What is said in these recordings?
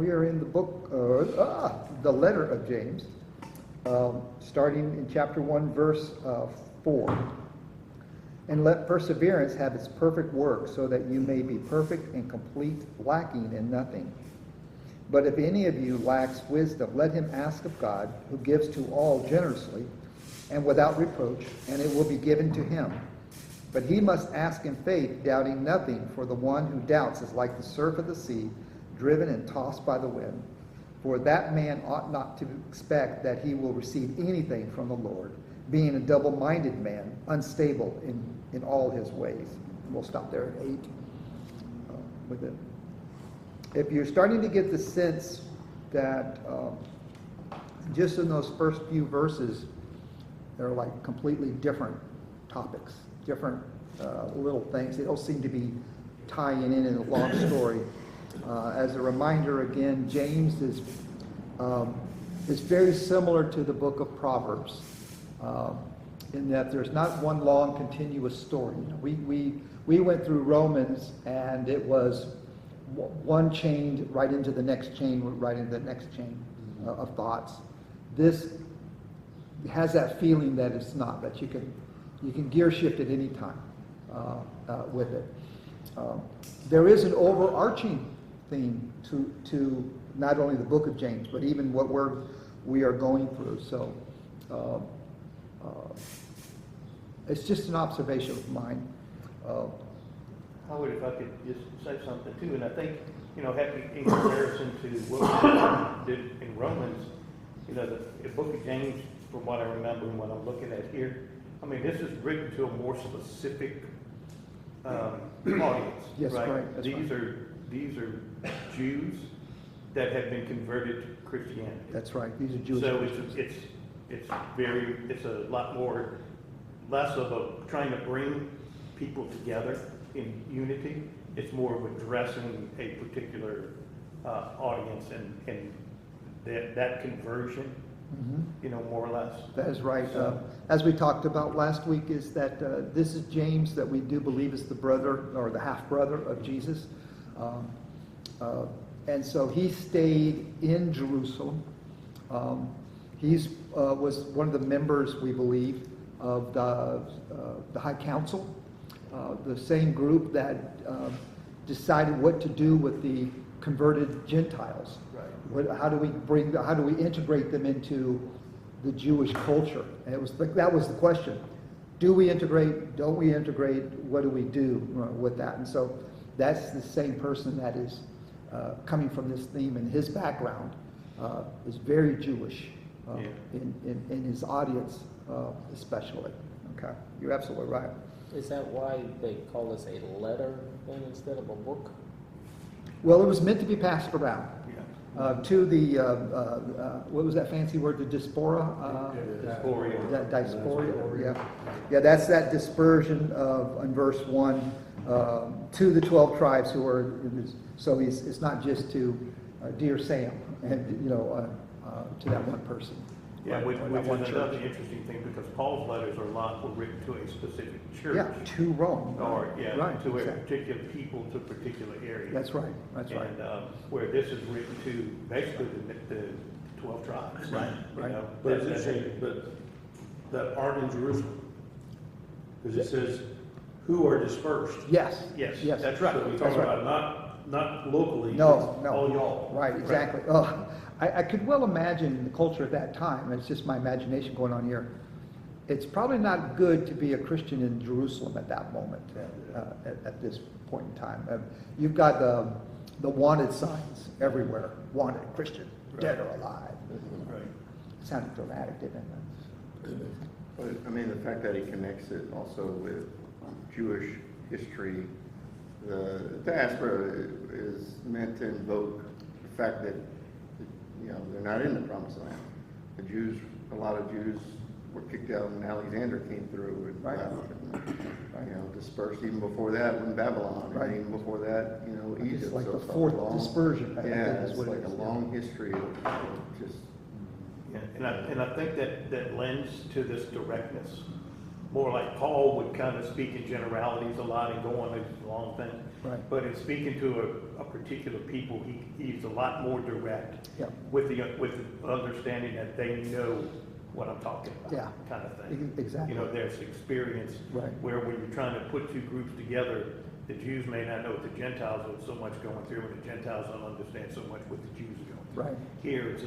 We are in the book, the letter of James, starting in chapter 1, verse 4. And let perseverance have its perfect work, so that you may be perfect and complete, lacking in nothing. But if any of you lacks wisdom, let him ask of God, who gives to all generously and without reproach, and it will be given to him. But he must ask in faith, doubting nothing, for the one who doubts is like the surf of the sea, driven and tossed by the wind. For that man ought not to expect that he will receive anything from the Lord, being a double-minded man, unstable in all his ways. And we'll stop there at 8 with it. If you're starting to get the sense that just in those first few verses, they're like completely different topics, different little things. They don't seem to be tying in a long story. As a reminder, again, James is very similar to the book of Proverbs in that there's not one long continuous story. You know, we went through Romans, and it was one chain right into the next chain, right into the next chain of thoughts. This has that feeling that it's not, that you can gear shift at any time with it. There is an overarching theme to not only the book of James, but even what we are going through. So it's just an observation of mine. Howard, if I could just say something too, and I think, in comparison to what we did in Romans, the book of James, from what I remember and what I'm looking at here, I mean, this is written to a more specific audience. Yes, right? right. That's These right. are Jews that have been converted to Christianity. That's right. These are Jewish So Christians. it's a lot more, less of a trying to bring people together in unity. It's more of addressing a particular audience and that conversion, more or less. That is right. As we talked about last week, is that this is James, that we do believe is the brother or the half-brother of Jesus. And so he stayed in Jerusalem. He was one of the members, we believe, of the High Council, the same group that decided what to do with the converted Gentiles. Right. How do we integrate them into the Jewish culture? And that was the question. Do we integrate? Don't we integrate? What do we do with that? And so that's the same person that is coming from this theme, and his background is very Jewish in his audience especially. Okay, you're absolutely right. Is that why they call this a letter then instead of a book? Well, it was meant to be passed around to the, what was that fancy word, the diaspora? Diaspora, yeah. That's that dispersion of, in verse 1, to the 12 tribes who are in this. So it's not just to Dear Sam and, to that one person. Yeah, right, which is another church. interesting thing, because Paul's letters were written to a specific church. Yeah, to Rome. Or, right, to exactly. a particular people, to a particular area. That's right, that's right. And where this is written to basically the 12 tribes. Right, right. But it's interesting, but that aren't in Jerusalem. Because it says, who are dispersed. Yes, That's right. So we That's talk right. about not locally, No, it's no. all y'all. Right, exactly. Oh, I could well imagine the culture at that time, it's just my imagination going on here. It's probably not good to be a Christian in Jerusalem at that moment, at this point in time. You've got the wanted signs everywhere. Wanted, Christian, dead or alive. Right. It sounded dramatic, didn't it? But, I mean, the fact that he connects it also with Jewish history, the diaspora is meant to invoke the fact that, they're not in the promised land. The Jews, a lot of Jews were kicked out when Alexander came through and Right. Dispersed even before that in Babylon, Right. and even before that, Egypt. It's like So the it's a fourth long- dispersion. I think Yeah, is it's what it like a is. long history of just. And I think that lends to this directness more like Paul would kind of speak in generalities a lot and go on these long things. Right. But in speaking to a particular people, he's a lot more direct Yeah. with the understanding that they know what I'm talking about, Yeah. kind of thing. Exactly. You know, there's experience Right. where when you're trying to put two groups together, the Jews may not know what the Gentiles are so much going through, and the Gentiles don't understand so much what the Jews are going through. Right. Here it's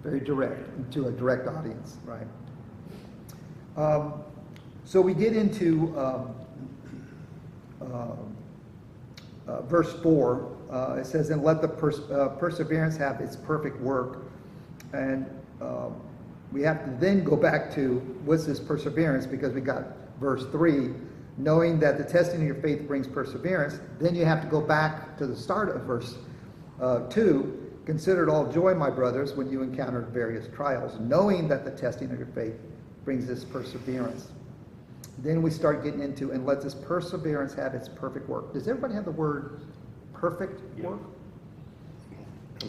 Very direct, to a direct audience, right. So we get into verse 4. It says, and let the perseverance have its perfect work. And we have to then go back to what's this perseverance, because we got verse 3, knowing that the testing of your faith brings perseverance. Then you have to go back to the start of verse 2. Consider it all joy, my brothers, when you encounter various trials, knowing that the testing of your faith brings this perseverance. Then we start getting into, and let this perseverance have its perfect work. Does everybody have the word perfect work?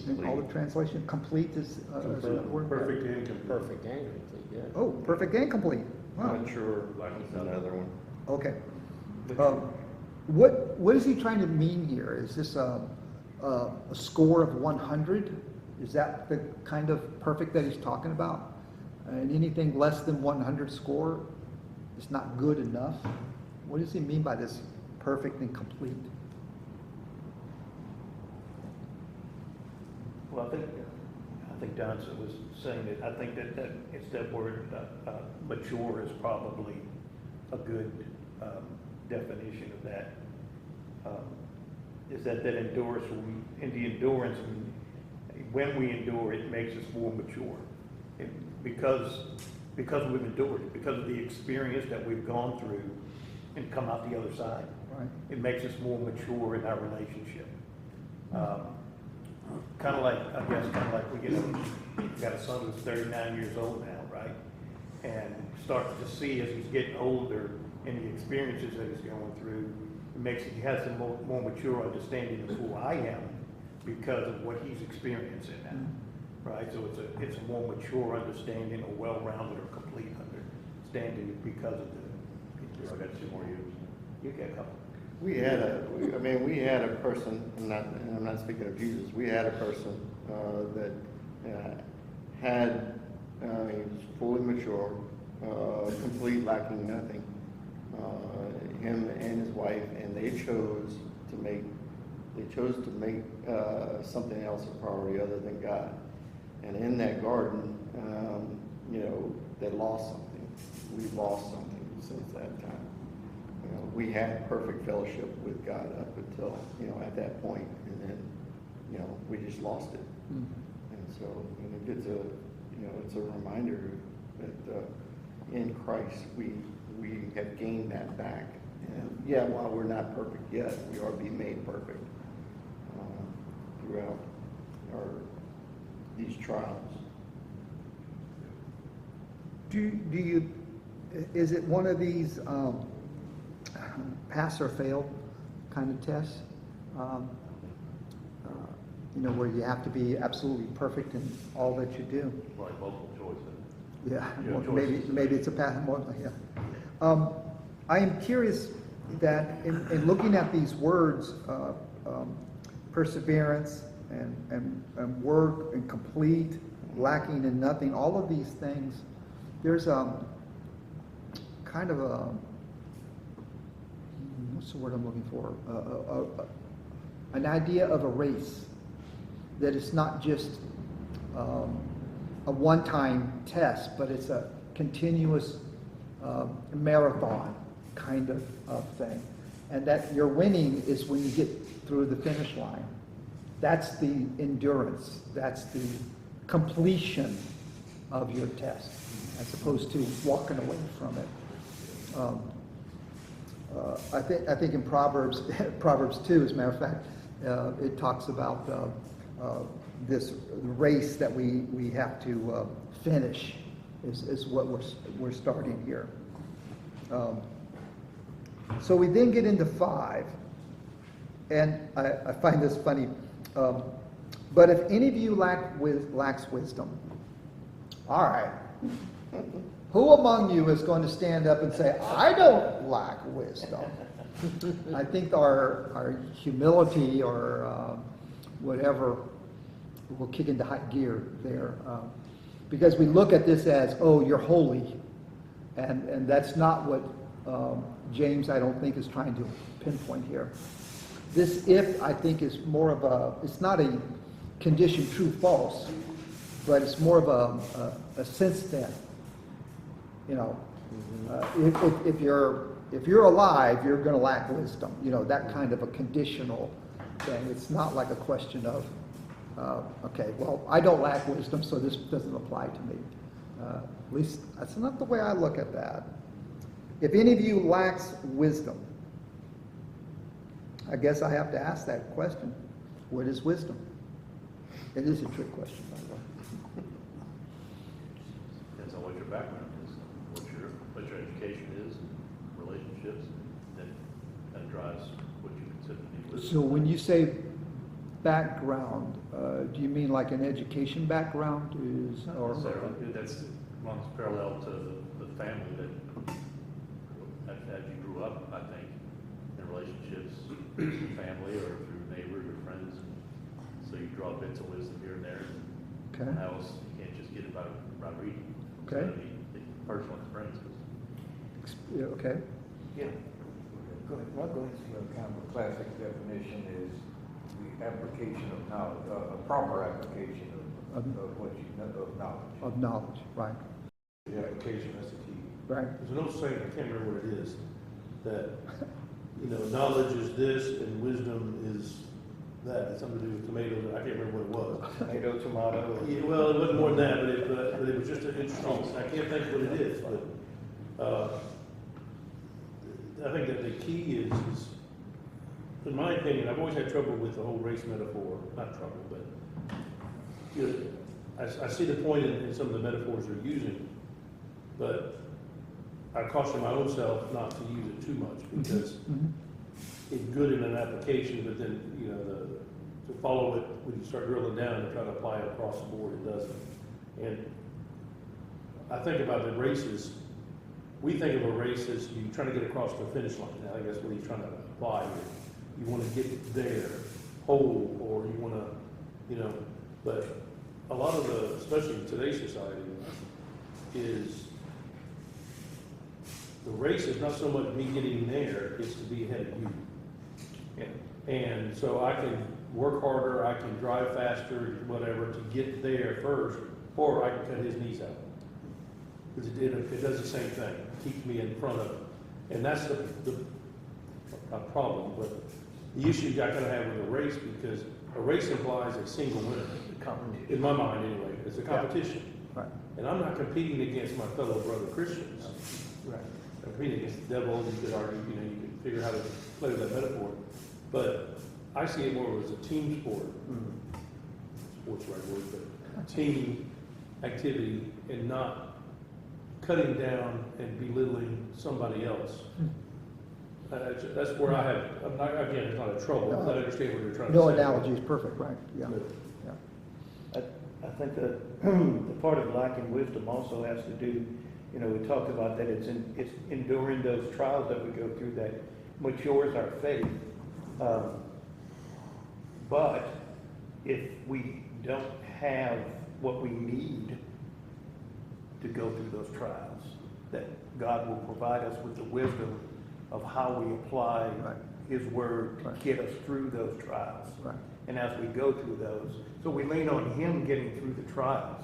In all the translation, complete is the word. Perfect and complete. Perfect and complete, yeah. Oh, perfect and complete. Wow. Not sure, like another one. Okay. What is he trying to mean here? Is this a score of 100? Is that the kind of perfect that he's talking about? And anything less than 100 score is not good enough? What does he mean by this perfect and complete? well, I think Don was saying that, I think that it's that word, mature is probably a good definition of that. Is that endurance, in the endurance, when we endure, it makes us more mature. Because we've endured it, because of the experience that we've gone through and come out the other side. Right. It makes us more mature in our relationship. Kind of like we got a son who's 39 years old now, right? And start to see as he's getting older and the experiences that he's going through, he has a more mature understanding of who I am because of what he's experiencing now, right? So it's a more mature understanding, a well-rounded or complete understanding because of the. I got 2 more years. You get a couple. We had a person, I'm not speaking of Jesus, we had a person that he was fully mature, complete, lacking nothing. Him and his wife, and they chose to make something else a priority other than God. And in that garden, they lost something. We lost something since that time. We had perfect fellowship with God up until, at that point, and then, we just lost it. Mm. And so, it's a reminder that in Christ we have gained that back. And while we're not perfect yet, we are being made perfect throughout these trials. Is it one of these pass or fail kind of tests? Where you have to be absolutely perfect in all that you do. Like multiple choice. Yeah, Yeah, maybe it's a pass. Yeah. I am curious that in looking at these words, perseverance and work and complete, lacking in nothing, all of these things, there's kind of a, what's the word I'm looking for? An idea of a race, that it's not just a one-time test, but it's a continuous marathon kind of thing. And that your winning is when you get through the finish line. That's the endurance. That's the completion of your test, as opposed to walking away from it. I think in Proverbs 2, as a matter of fact, it talks about this race that we have to finish is what we're starting here. So we then get into 5, and I find this funny. But if any of you lacks wisdom, all right, Who among you is going to stand up and say, I don't lack wisdom? I think our humility or whatever will kick into high gear there. Because we look at this as, oh, you're holy. And that's not what James, I don't think, is trying to pinpoint here. This if, I think, is more of it's not a condition true false, but it's more of a since then. You know, if you're alive, you're going to lack wisdom. You know, that kind of a conditional thing. It's not like a question of, okay, well, I don't lack wisdom, so this doesn't apply to me. At least that's not the way I look at that. If any of you lacks wisdom, I guess I have to ask that question. What is wisdom? It is a trick question, by the way. Depends on what your background is, what your education is, relationships, that drives what you consider to be wisdom. So when you say background, do you mean like an education background? Not necessarily. That's runs parallel to the family that as you grew up, I think, in relationships with family or through neighbors or friends. So you draw bits of wisdom here and there. Okay. Else you can't just get it by reading. Okay. It's gotta be personal experiences. Yeah, okay. Yeah. Go ahead. Well, go ahead. Kind of a classic definition is the application of knowledge, a proper application of what you know, of knowledge. Of knowledge, right. The application, that's the key. Right. There's an old saying, I can't remember what it is, that, you know, knowledge is this and wisdom is that. It's something to do with tomatoes, I can't remember what it was. Tomato, tomato. Yeah, well, it wasn't more than that, but it was just an interesting, I can't think what it is, but, I think that the key is, in my opinion, I've always had trouble with the whole race metaphor, not trouble, but, you know, I see the point in some of the metaphors they're using, but I caution my own self not to use it too much, because it's good in an application, but then, you know, to follow it, when you start drilling down and try to apply it across the board, it doesn't. And I think about the races, we think of a race as you trying to get across the finish line. I think that's what he's trying to apply here. You want to get there whole, or you want to, you know, but a lot of the, especially in today's society, is the race is not so much me getting there, it's to be ahead of you. Yeah. And so I can work harder, I can drive faster, whatever, to get there first, or I can cut his knees out. Because it does the same thing, it keeps me in front of it. And that's the not problem, but the issue I kind of have with a race, because a race implies a single winner. In my mind, anyway, it's a competition. Right. And I'm not competing against my fellow brother Christians. Right. I'm competing against the devil. You could argue, you know, you could figure out how to play with that metaphor. But I see it more as a team sport. Sport's the right word, but team activity, and not cutting down and belittling somebody else. That's where I have, again, it's not a trouble. No. I understand what you're trying to say. No analogy is perfect, right? Yeah. But Yeah. I think that the part of lacking wisdom also has to do, you know, we talked about that it's enduring those trials that we go through that matures our faith. But if we don't have what we need to go through those trials, that God will provide us with the wisdom of how we apply Right. His Word to Right. get us through those trials. Right. And as we go through those, so we lean on Him getting through the trials.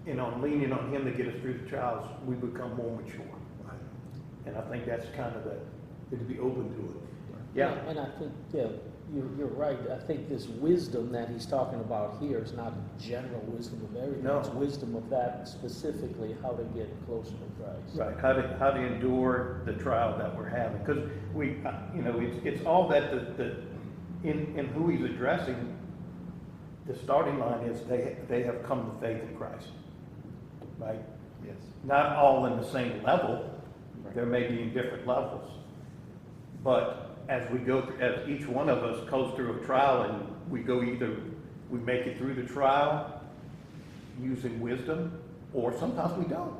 And on leaning on Him to get us through the trials, we become more mature. And I think that's kind of to be open to it. yeah. And I think, you're right. I think this wisdom that he's talking about here is not general wisdom of everything. No. It's wisdom of that specifically, how to get closer to Christ. Right, how to endure the trial that we're having, because we, you know, it's all that in who he's addressing. The starting line is they have come to faith in Christ, right? Yes. Not all in the same level. There may be in different levels, but as we go through, as each one of us goes through a trial, and we go either we make it through the trial using wisdom, or sometimes we don't.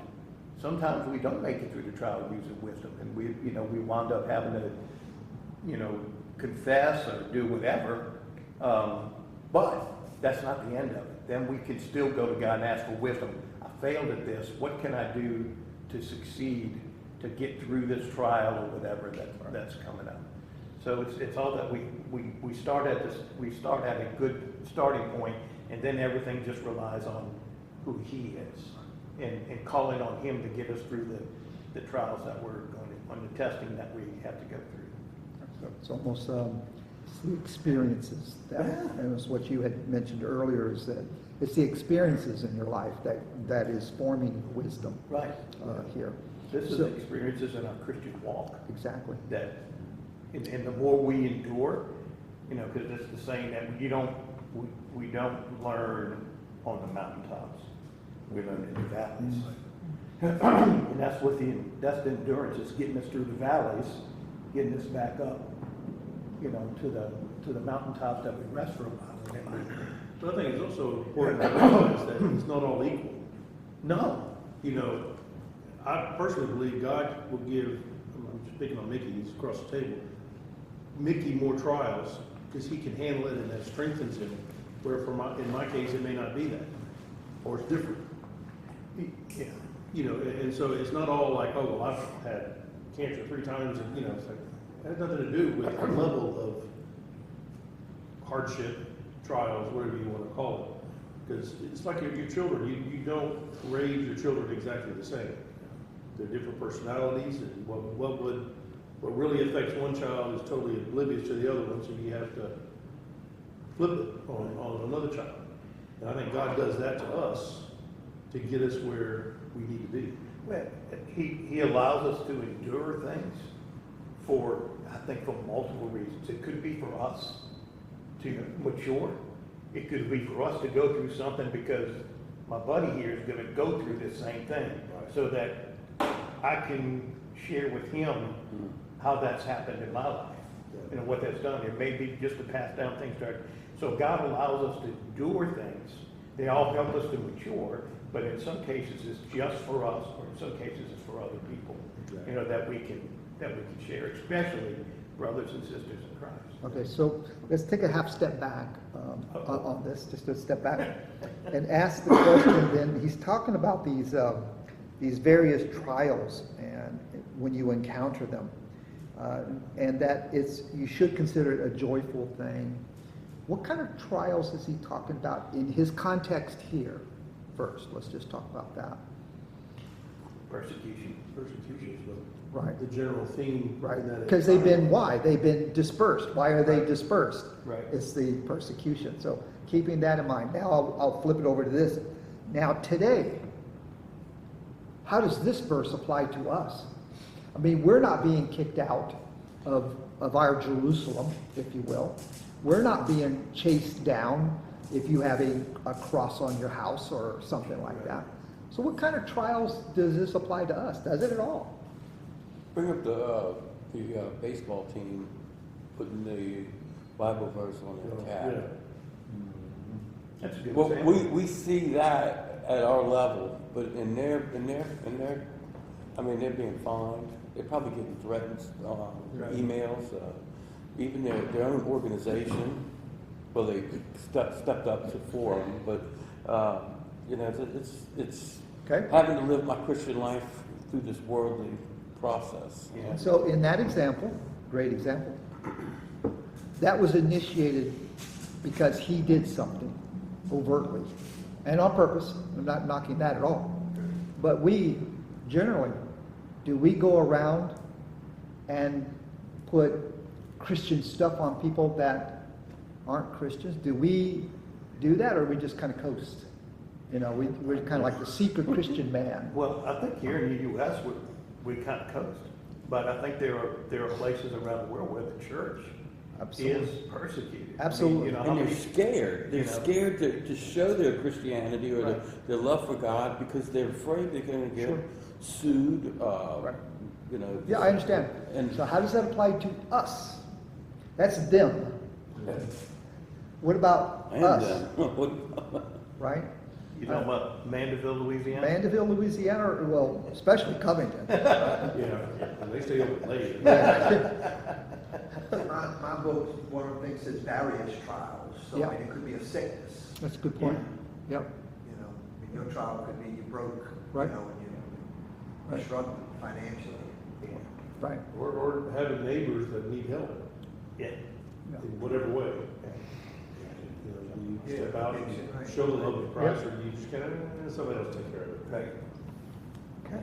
sometimes we don't make it through the trial of using wisdom, and we wound up having to, confess or do whatever. But that's not the end of it. Then we can still go to God and ask for wisdom. I failed at this. What can I do to succeed, to get through this trial or whatever that's coming up? So it's all that we start at a good starting point, and then everything just relies on who He is, and calling on Him to get us through the trials that we're going to, on the testing that we have to go through. So it's almost it's the experiences that, and it's what you had mentioned earlier, is that it's the experiences in your life that is forming wisdom. Right. Here. This is the experiences in our Christian walk. Exactly. That, and the more we endure, because it's the saying that we don't learn on the mountaintops. We learn in the valleys. And that's the endurance, is getting us through the valleys, getting us back up, to the mountaintops that we rest for a while. But I think it's also important to realize that it's not all equal. No. I personally believe God will give, I'm just picking on Mickey, he's across the table, Mickey more trials because he can handle it and that strengthens him. Where in my case, it may not be that, or it's different. Yeah. And so it's not all like, oh, well, I've had cancer 3 times, and it's like, it has nothing to do with the level of hardship, trials, whatever you want to call it. Because it's like your children, you don't raise your children exactly the same. They're different personalities, and what really affects one child is totally oblivious to the other one, so you have to flip it on another child. And I think God does that to us to get us where we need to be. Well, he allows us to endure things for multiple reasons. It could be for us to mature. It could be for us to go through something because my buddy here is going to go through this same thing, so that I can share with him how that's happened in my life, what that's done. It may be just to pass down things to our. So God allows us to endure things. They all help us to mature, but in some cases it's just for us, or in some cases it's for other people. That we can share, especially brothers and sisters in Christ. Okay, so let's take a half step back on this, just a step back, and ask the question. Then he's talking about these various trials, and when you encounter them, and that you should consider it a joyful thing. What kind of trials is he talking about in his context here? First, let's just talk about that. Persecution Persecution is Right. the general theme. Right, in that because they've been dispersed. Why are they dispersed? Right. It's the persecution. So keeping that in mind, now I'll flip it over to this. Now today, how does this verse apply to us? I mean, we're not being kicked out of our Jerusalem, if you will. We're not being chased down if you have a cross on your house or something like that. So what kind of trials does this apply to us? Does it at all? Bring up the baseball team putting the Bible verse on their cap. That's a good Well, example. we see that at our level, but in their, I mean, they're being fined. They're probably getting threatened, emails, even their own organization. Well, they stepped up to forum, but it's Okay. having to live my Christian life through this worldly process. Yeah. So in that example, great example, that was initiated because he did something overtly and on purpose. I'm not knocking that at all. But we generally, do we go around and put Christian stuff on people that aren't Christians? Do we do that, or we just kind of coast? We're kind of like the secret Christian man. Well, I think here in the U.S. we kind of coast, but I think there are places around the world where the church Absolutely. is persecuted. Absolutely. how And they're many- scared. They're you know. scared to show their Christianity or Right. their love for God because they're afraid they're going to get Sure. sued. Right. You know. Yeah, I understand. And So how does that apply to us? That's them. What about and us? them. Right? You talking about Mandeville, Louisiana? Mandeville, Louisiana, or, well, especially Covington. Yeah, and they stay open late. My book, one of the things says various trials, so Yeah. I mean, it could be a sickness, That's a good point. Yep, you know, I mean, your trial could be you broke, you Right. know, and you're Right. struggling financially. right. Or having neighbors that need help Yeah. Yeah. in whatever way. You know, you step out and Right. show the love of Christ, or you just kind of, somebody else take care of it. Right. Okay.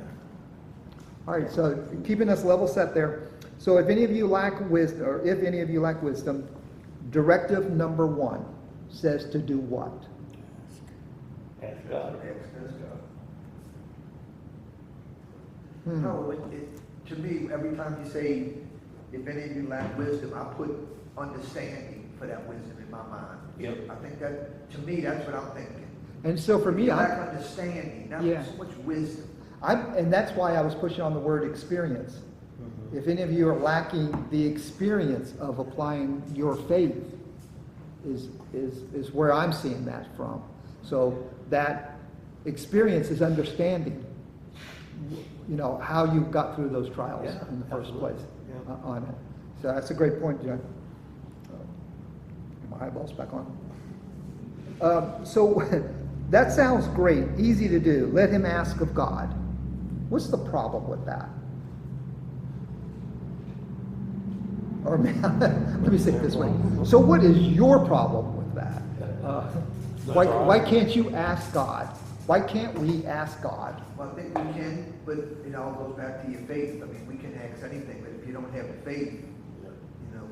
All right, so keeping us level set there. So if any of you lack wisdom, or if any of you lack wisdom, directive number 1 says to do what? Ask God. Hmm. No, to me, every time you say, if any of you lack wisdom, I put understanding for that wisdom in my mind. Yep. I think that, to me, that's what I'm thinking. And so for me, You I, lack understanding, not Yeah. so much wisdom. and that's why I was pushing on the word experience. If any of you are lacking the experience of applying your faith, is where I'm seeing that from. So that experience is understanding, you know, how you got through those trials Yeah, in the first absolutely. place Yeah. on it. So that's a great point, John. My eyeballs back on. So that sounds great, easy to do. Let him ask of God. What's the problem with that? Or let me say it this way. So what is your problem with that? Why can't you ask God? Why can't we ask God? Well, I think we can, but it all goes back to your faith. I mean, we can ask anything, but if you don't have faith, you know,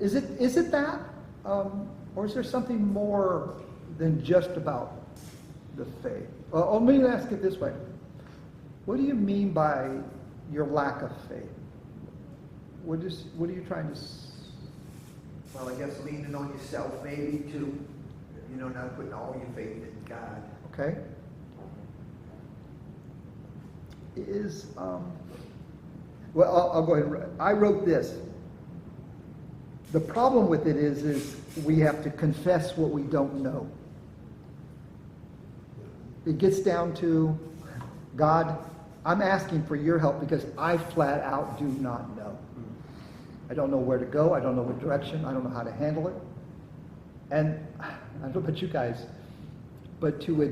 Is it that? Or is there something more than just about the faith? Let me ask it this way. What do you mean by your lack of faith? What are you trying to well, I guess leaning on yourself maybe too, you know, not putting all your faith in God. okay? Well, I'll go ahead. I wrote this. The problem with it is we have to confess what we don't know. It gets down to, God, I'm asking for your help because I flat out do not know. I don't know where to go. I don't know what direction. I don't know how to handle it. And I don't know about you guys, but to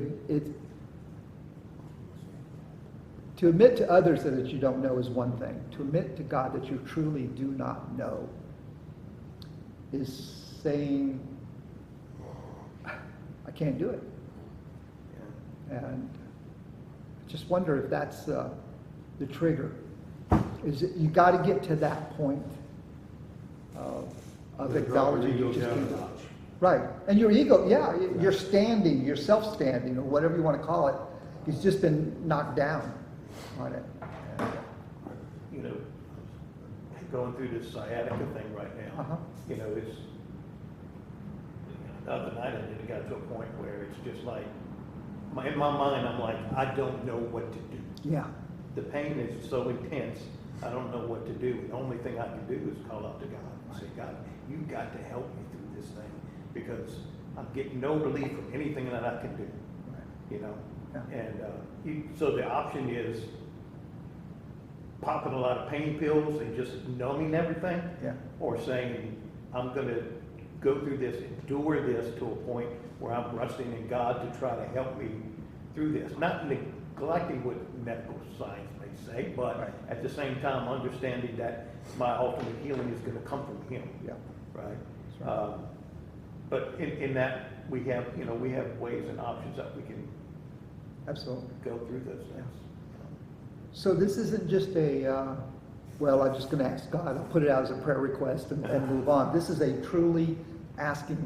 admit to others that you don't know is one thing. To admit to God that you truly do not know is saying, I can't do it. And I just wonder if that's the trigger. Is it, you got to get to that point of acknowledging you just can't do it. Right. And your ego, yeah, your standing, your self-standing, or whatever you want to call it, has just been knocked down on it. You know, going through this sciatica thing right now. Uh-huh. You know, it's, the other night it got to a point where it's just like, in my mind, I'm like, I don't know what to do. Yeah. The pain is so intense, I don't know what to do. The only thing I can do is call out to God and say, God, you've got to help me through this thing because I'm getting no relief from anything that I can do. You know? Yeah. And so the option is popping a lot of pain pills and just numbing everything. Yeah. Or saying, I'm going to go through this, endure this to a point where I'm trusting in God to try to help me through this. Not neglecting what medical science may say, but Right. at the same time understanding that my ultimate healing is going to come from Him. Yeah. Right? That's right. But in that, we have ways and options that we can Absolutely. go through those things. So this isn't just well, I'm just going to ask God. I'll put it out as a prayer request and move on. This is a truly asking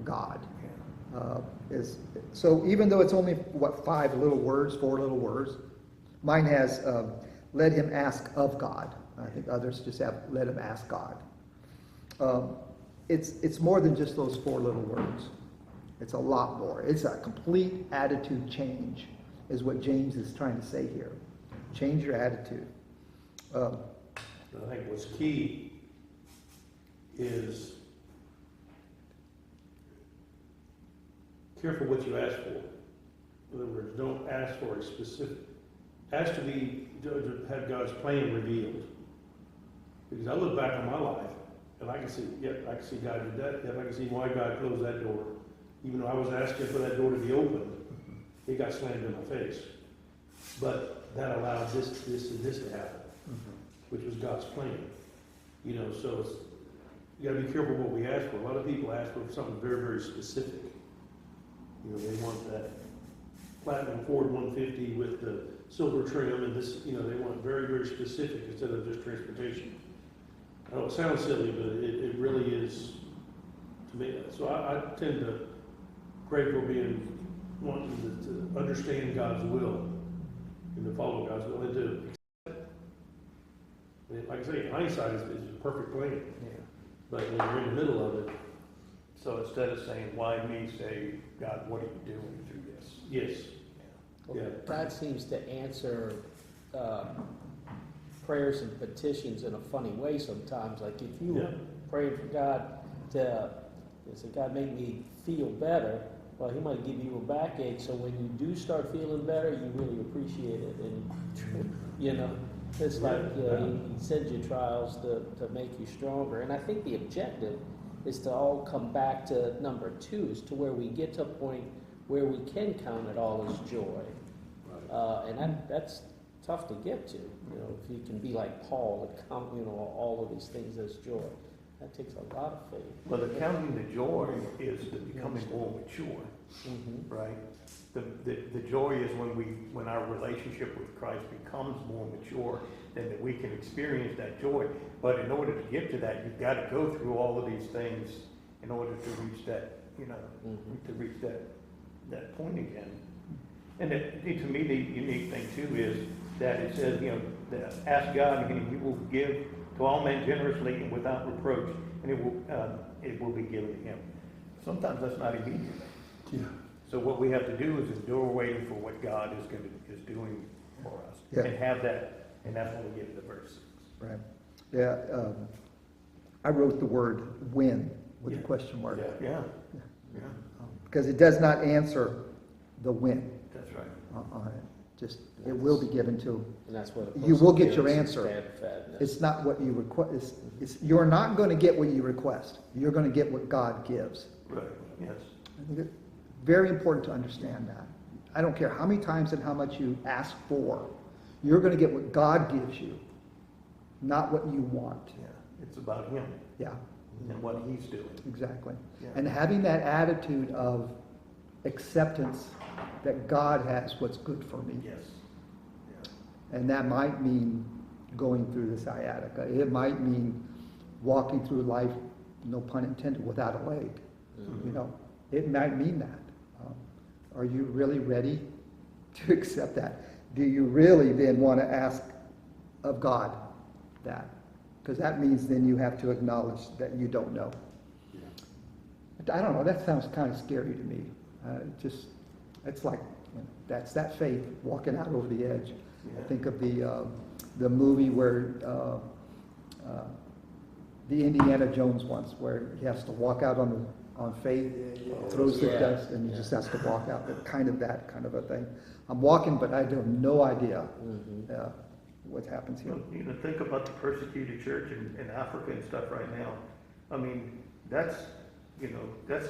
God. So even though it's only, 4 little words, mine has, let him ask of God. I think others just have, let him ask God. It's more than just those 4 little words. It's a lot more. It's a complete attitude change is what James is trying to say here. Change your attitude. I think what's key is careful what you ask for. In other words, don't ask for a specific, ask to have God's plan revealed. Because I look back on my life, and I can see, yep, I can see God did that, yep, I can see why God closed that door. Even though I was asking for that door to be opened, it got slammed in my face. But that allowed this, and this to happen, which was God's plan. You know, so it's, you gotta be careful what we ask for. A lot of people ask for something very, very specific. You know, they want that platinum Ford 150 with the silver trim and this, you know, they want very, very specific instead of just transportation. I know it sounds silly, but it really is to me. So I tend to pray for wanting to understand God's will and to follow God's will and to accept it. Like I say, hindsight is a perfect plan. Yeah. But when you're in the middle of it, So instead of saying, why me, say, God, what are you doing through this? yes. Well, Yeah. God seems to answer prayers and petitions in a funny way sometimes. Like if you Yeah. pray for God to say, God, make me feel better, well, He might give you a backache. So when you do start feeling better, you really appreciate it. And, you know, it's like He sends you trials to make you stronger. And I think the objective is to all come back to number 2, is to where we get to a point where we can count it all as joy. And that's tough to get to, you know, if you can be like Paul and count, you know, all of these things as joy. That takes a lot of faith. Well, the counting the joy is the becoming more mature, Mm-hmm. right? The joy is when our relationship with Christ becomes more mature, then that we can experience that joy. But in order to get to that, you've got to go through all of these things in order to reach that, you know, to reach that point again. And to me, the unique thing too is that it says, you know, that ask God and He will give to all men generously and without reproach, and it will be given to Him. Sometimes that's not immediate. Yeah. So what we have to do is endure waiting for what God is doing for us, and have that, and that's when we get to verse 6. Right. Yeah. I wrote the word "when" with a question mark. Yeah. Because it does not answer the when That's right. on it. Just, it will be given to. And that's what You will get your answer. answer. It's not what you request. You're not going to get what you request. You're going to get what God gives. Right. Yes. I think it's very important to understand that. I don't care how many times and how much you ask for. You're going to get what God gives you, not what you want. Yeah. It's about Him Yeah, and what He's doing. exactly. Yeah. And having that attitude of acceptance that God has what's good for me. Yes. And that might mean going through the sciatica. It might mean walking through life, no pun intended, without a leg. Mm-hmm. You know, it might mean that. Are you really ready to accept that? Do you really then want to ask of God that? Because that means then you have to acknowledge that you don't know. Yeah. I don't know, that sounds kind of scary to me. It's like, you know, that's that faith walking out over the edge. Yeah. I think of the movie where the Indiana Jones ones, where he has to walk out on faith, throws the dust, and he just has to walk out. That kind of a thing. I'm walking, but I have no idea what happens here. You know, think about the persecuted church in Africa and stuff right now. I mean, that's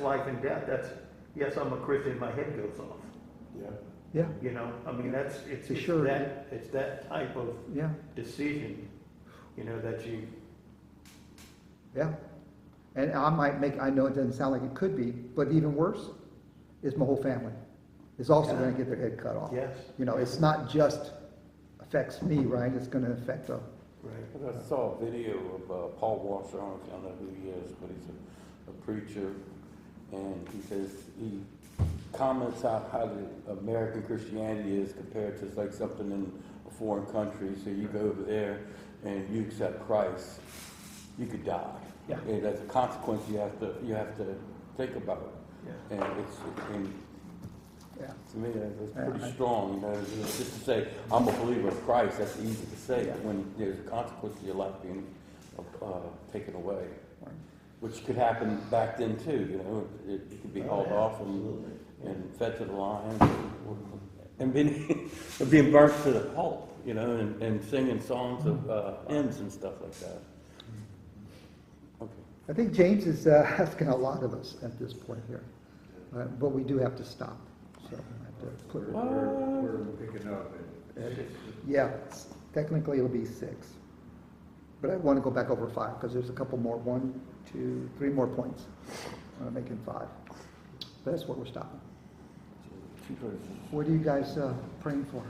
life and death. That's, yes, I'm a Christian, my head goes off. Yeah. You know, I mean, it's Sure. that type of Yeah. decision, you know, that you. Yeah. And I know it doesn't sound like it could be, but even worse is my whole family is also going to get their head cut off. Yes. You know, it's not just affects me, right? It's going to affect the. Right. I saw a video of Paul Washer, I don't know who he is, but he's a preacher, and he says, he comments out how the American Christianity is compared to like something in a foreign country. So you go over there and you accept Christ, you could die. Yeah. And as a consequence, you have to think about it. Yeah. And Yeah. to me, that's Yeah, pretty strong. You know, just to say I'm a believer of Christ, that's easy to say. Yeah. When there's a consequence of your life being taken away. which could happen back then too, you know, it could be hauled off and fed to the lions, and being burnt to the pulp, you know, and singing songs of hymns and stuff like that. Okay. I think James is asking a lot of us at this point here, but we do have to stop, so I have to put it. We're picking up at six. Yeah, technically it'll be 6. But I want to go back over 5, because there's a couple more, 1, 2, 3 more points. Making 5. But that's what we're stopping. What are you guys praying for?